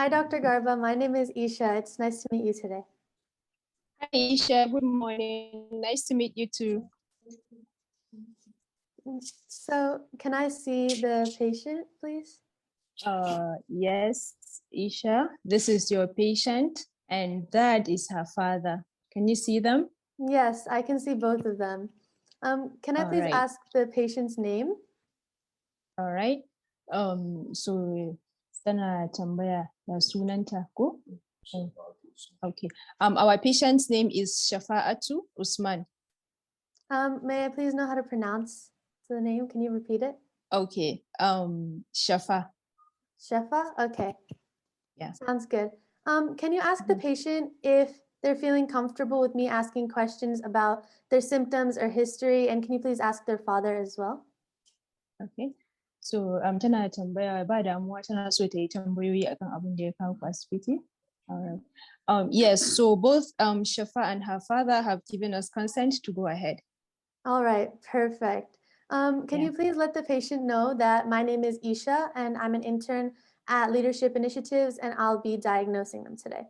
Hi, Dr. Garba. My name is Eesha. It's nice to meet you today. Hi, Eesha. Good morning. Nice to meet you too. So can I see the patient, please? Yes, Eesha. This is your patient, and that is her father. Can you see them? Yes, I can see both of them. Can I please ask the patient's name? All right. So tana tambaya da sunanta ko? Okay. Our patient's name is Shafa'atu Usman. May I please know how to pronounce the name? Can you repeat it? Okay. Shafa. Shafa? Okay. Yeah. Sounds good. Can you ask the patient if they're feeling comfortable with me asking questions about their symptoms or history? And can you please ask their father as well? Okay. So tana tambaya ba damuwa tana so ta yi tambayoyi akan abin da ya kawo ku asibiti. All right. Yes, so both Shafa and her father have given us consent to go ahead. All right, perfect. Can you please let the patient know that my name is Eesha and I'm an intern at Leadership Initiatives and I'll be diagnosing them today.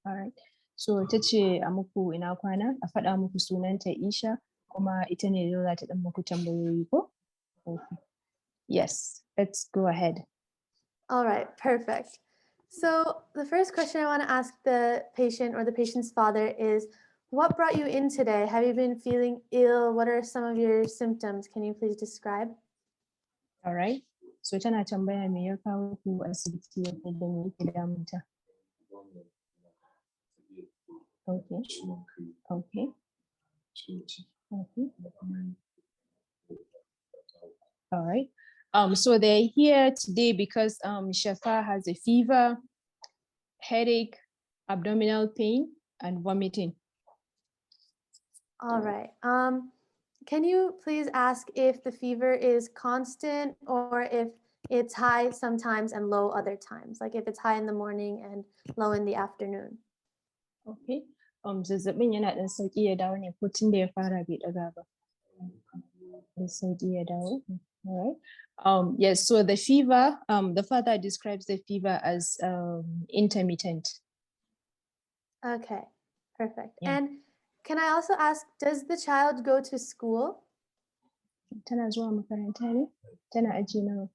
All right. So ta ce a muku ina kwana, a faɗa muku sunanta Eesha, kuma ita ne za ta ɗan muku tambayoyi ko? Okay. Yes, let's go ahead. All right, perfect. So the first question I want to ask the patient or the patient's father is, what brought you in today? Have you been feeling ill? What are some of your symptoms? Can you please describe? All right. So tana tambaya me ya kawo ku asibiti yadda da me yake damunta. Okay. Okay. Okay. All right. So they're here today because Shafa has a fever, headache, abdominal pain, and vomiting. All right. Can you please ask if the fever is constant or if it's high sometimes and low other times, like if it's high in the morning and low in the afternoon? Okay. Zazzabin yana ɗan sauƙi ya dawo ne ko tun da ya fara bai ɗaga ba. Da sauƙi ya dawo. All right. Yes, so the fever, the father describes the fever as intermittent. Okay, perfect. Yeah. And can I also ask, does the child go to school? Tana zuwa makaranta ne? Tana aji nawa?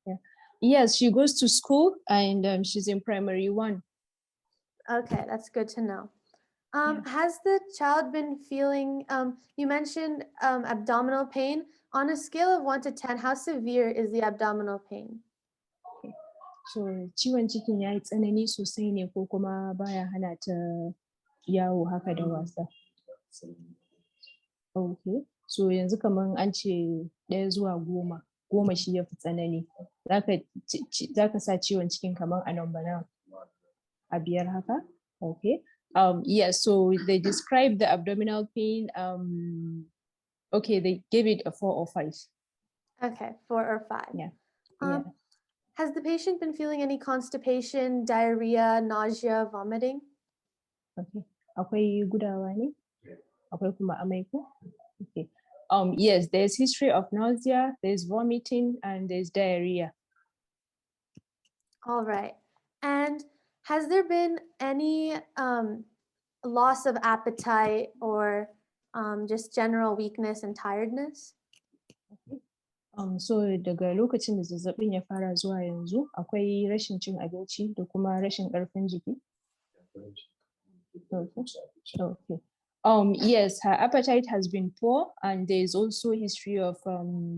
Yeah. Yes, she goes to school and she's in primary 1. Okay, that's good to know. Has the child been feeling, you mentioned abdominal pain. On a scale of 1 to 10, how severe is the abdominal pain? Okay. So ciwon cikin ya yi tsanani sosai ne ko kuma baya hana ta yawo haka da wasa? Okay. So yanzu kaman an ce 1 zuwa 10, 10 shi ya fi tsanani. Za ka sa ciwon cikin kaman a number nawa? A 5 haka? Okay. Yes, so they described the abdominal pain. Okay, they gave it a 4 or 5. Okay, 4 or 5. Yeah. Has the patient been feeling any constipation, diarrhea, nausea, vomiting? Okay. Akwai gudawa ne? Akwai kuma amai ko? Okay. Yes, there's history of nausea, there's vomiting, and there's diarrhea. All right. And has there been any loss of appetite or just general weakness and tiredness? Okay. So daga lokacin da zazzabin ya fara zuwa yanzu, akwai rashin cin abinci da kuma rashin ƙarfin jiki? Okay. Yes, her appetite has been poor and there is also history of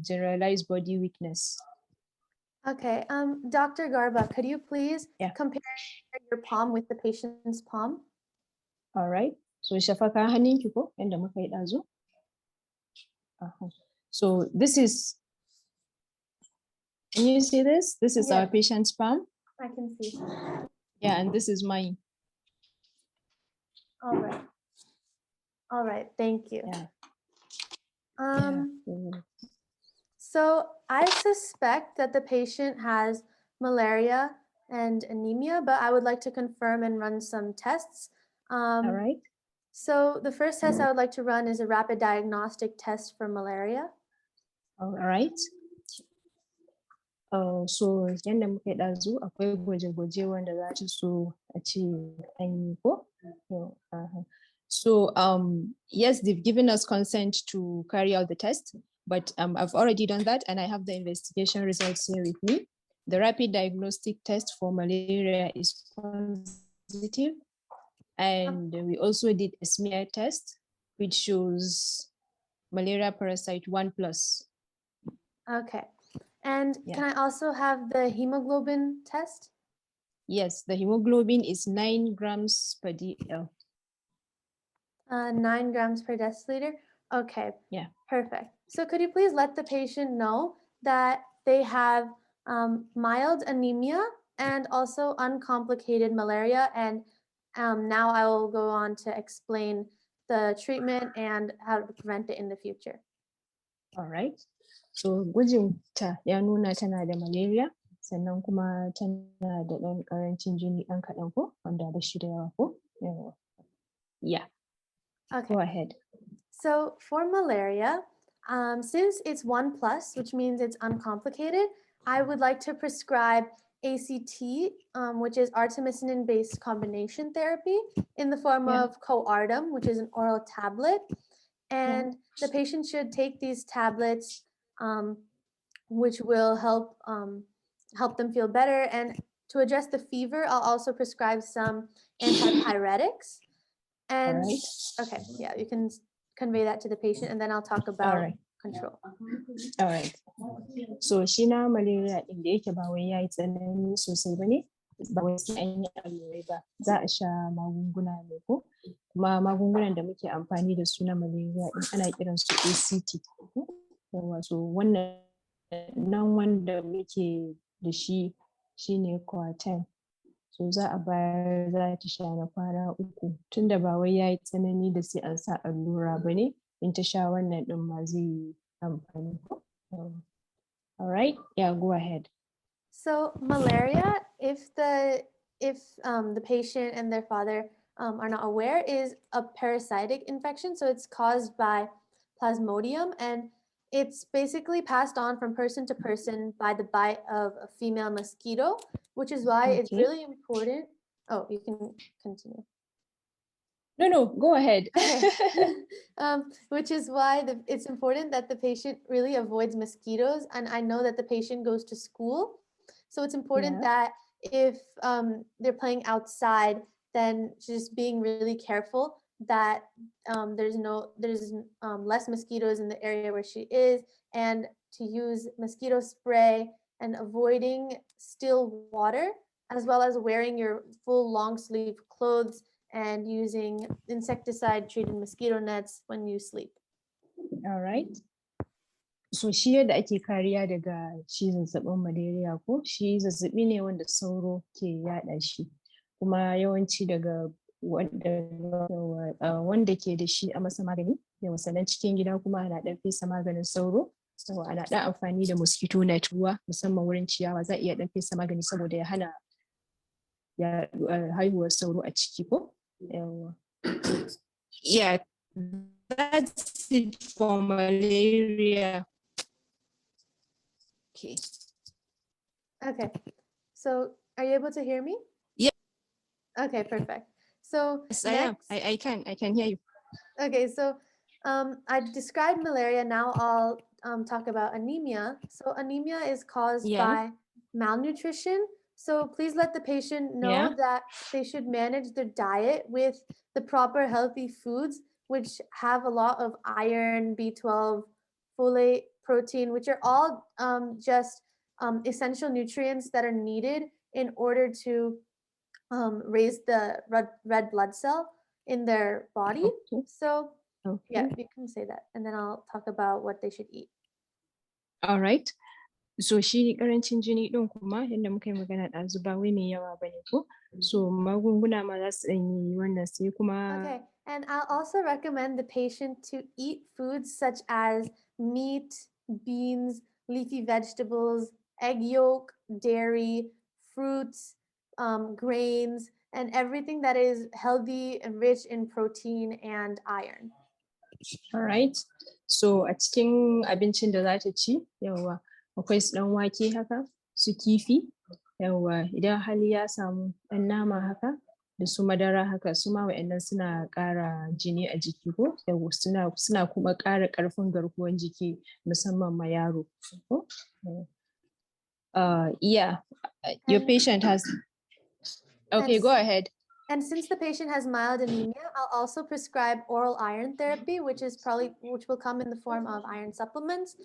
generalized body weakness. Okay, Dr. Garba, could you please compare your palm with the patient's palm? All right. So shafa ka hannunki ko yanda muka yi ɗazu? So this is, can you see this? This is our patient's palm. I can see. Yeah, and this is mine. All right. All right, thank you. Yeah. So I suspect that the patient has malaria and anemia, but I would like to confirm and run some tests. All right. So the first test I would like to run is a rapid diagnostic test for malaria. All right. So yanda muka yi ɗazu akwai gwaje-gwaje wanda za ta so a ce an yi ko? So yes, they've given us consent to carry out the test, but I've already done that and I have the investigation results here with me. The rapid diagnostic test for malaria is positive. And we also did a smear test, which shows malaria parasite 1+. Okay. And Yeah. can I also have the hemoglobin test? Yes, the hemoglobin is 9 grams per dl. 9 grams per deciliter. Okay. Yeah. Perfect. So could you please let the patient know that they have mild anemia and also uncomplicated malaria? And now I will go on to explain the treatment and how to prevent it in the future. All right. So gwajin ta ya nuna tana da malaria, sannan kuma tana da ɗan ƙarancin jini ɗan kaɗan ko, wanda ba shi da yawa ko? Yeah. Okay. Go ahead. So for malaria, since it's 1+, which means it's uncomplicated, I would like to prescribe ACT, which is artemisinin-based combination therapy in the form of Coartem, which is an oral tablet. And the patient should take these tablets, which will help them feel better. And to address the fever, I'll also prescribe some antipyretics. And okay, yeah, you can convey that to the patient, and then I'll talk about control. All right. So shi na malaria ɗin da yake ba wai yayi tsanani sosai bane, ba wai sai an yi allurai ba, za a sha magunguna ne ko? Kuma magungunan da muke amfani da su na malaria ɗin ana kiran su ACT. Yawa, so wannan nan wanda muke da shi shine Coartem. So za a bayar za ta sha na kwana 3 tunda ba wai yayi tsanani da sai an sa allura bane, in ta sha wannan ɗin ma zai yi amfani ko? All right, yeah, go ahead. So malaria, if the patient and their father are not aware, is a parasitic infection. So it's caused by Plasmodium, and it's basically passed on from person to person by the bite of a female mosquito, which is why it's really important. Oh, you can continue. No, go ahead. Which is why it's important that the patient really avoids mosquitoes. And I know that the patient goes to school. So it's important that if they're playing outside, then just being really careful that there's less mosquitoes in the area where she is, and to use mosquito spray and avoiding still water, as well as wearing your full long sleeve clothes and using insecticide treated mosquito nets when you sleep. All right. So shi yadda ake kariya daga shi zazzabin malaria ko, shi zazzabi ne wanda sauro ke yada shi, kuma yawanci daga wanda ke da shi a masa magani, yawa, sannan cikin gida kuma ana ɗan fesa maganin sauro, so ana ɗan amfani da mosquito net ruwa, musamman wurin ciyawa za a iya ɗan fesa magani saboda ya hana haihuwar sauro a ciki ko? Yeah, that's it for malaria. Okay, so are you able to hear me? Yeah. Okay, perfect. So yes, I can hear you. Okay, so I described malaria. Now I'll talk about anemia. So anemia is caused by malnutrition. So please let the patient know that they should manage their diet with the proper healthy foods, which have a lot of iron, B12, folate, protein, which are all just essential nutrients that are needed in order to raise the red blood cell in their body. So yeah, you can say that, and then I'll talk about what they should eat. All right. So shi ƙarancin jini ɗin kuma yadda muka yi magana ɗazu ba wai mai yawa bane ko, so magunguna ma za su ɗan yi wannan sai kuma. Okay, and I'll also recommend the patient to eat foods such as meat, beans, leafy vegetables, egg yolk, dairy, fruits, grains, and everything that is healthy and rich in protein and iron. All right. So a cikin abincin da za ta ci, yawa, akwai su ɗan wake haka, su kifi, yawa idan hali ya samu ɗan nama haka da su madara haka su ma wa'annan suna ƙara jini a jiki ko yawa suna kuma ƙara ƙarfin garkuwan jiki musamman ma yaro. Yeah, your patient has. Okay, go ahead. And since the patient has mild anemia, I'll also prescribe oral iron therapy, which will come in the form of iron supplements,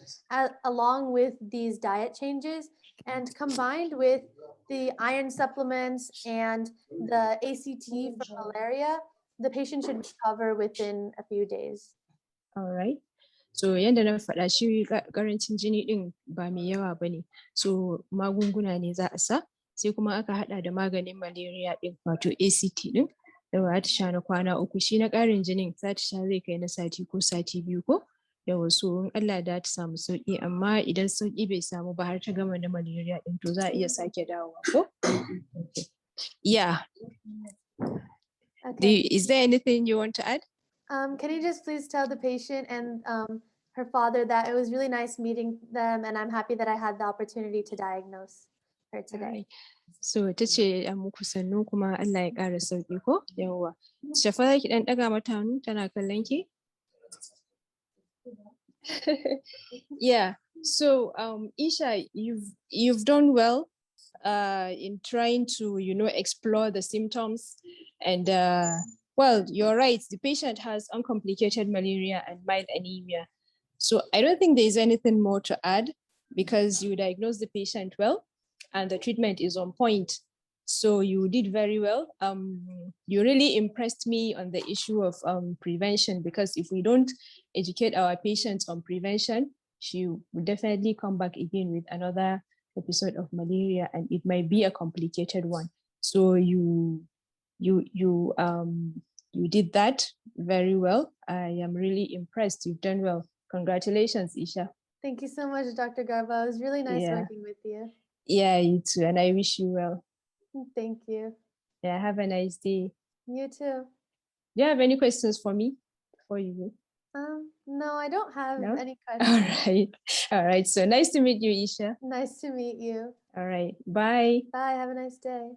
along with these diet changes, and combined with the iron supplements and the ACT for malaria, the patient should recover within a few days. All right. So yanda na faɗa shi ƙarancin jini ɗin ba mai yawa ba ne. So magunguna ne za a sa, sai kuma aka haɗa da maganin malaria ɗin wato ACT ɗin da za ta sha na kwana 3. Shi na ƙarin jinin za ta sha zai kai na sati ko sati 2 ko? Yawa so in Allah da ta samu sauƙi, amma idan sauƙi bai samu ba har ta gama na malaria ɗin to za a iya sake dawowa ko? Yeah. Okay. Is there anything you want to add? Can you just please tell the patient and her father that it was really nice meeting them, and I'm happy that I had the opportunity to diagnose her today. So ta ce an muku sannu kuma Allah ya ƙara sauƙi ko? Yawwa. Shafa za ki ɗan ɗaga mata hannu tana kallon ki? Yeah. So Eesha, you've done well in trying to explore the symptoms, and well, you're right, the patient has uncomplicated malaria and mild anemia, so I don't think there's anything more to add because you diagnosed the patient well and the treatment is on point. So you did very well. You really impressed me on the issue of prevention, because if we don't educate our patients on prevention, she will definitely come back again with another episode of malaria, and it might be a complicated one. So you did that very well. I am really impressed. You've done well. Congratulations, Eesha. Thank you so much, Dr. Garba. It was really nice working with you. Yeah, you too. And I wish you well. Thank you. Yeah, have a nice day. You too. Do you have any questions for me before you go? No, I don't have any questions. All right. So nice to meet you, Eesha. Nice to meet you. All right. Bye. Bye. Have a nice day.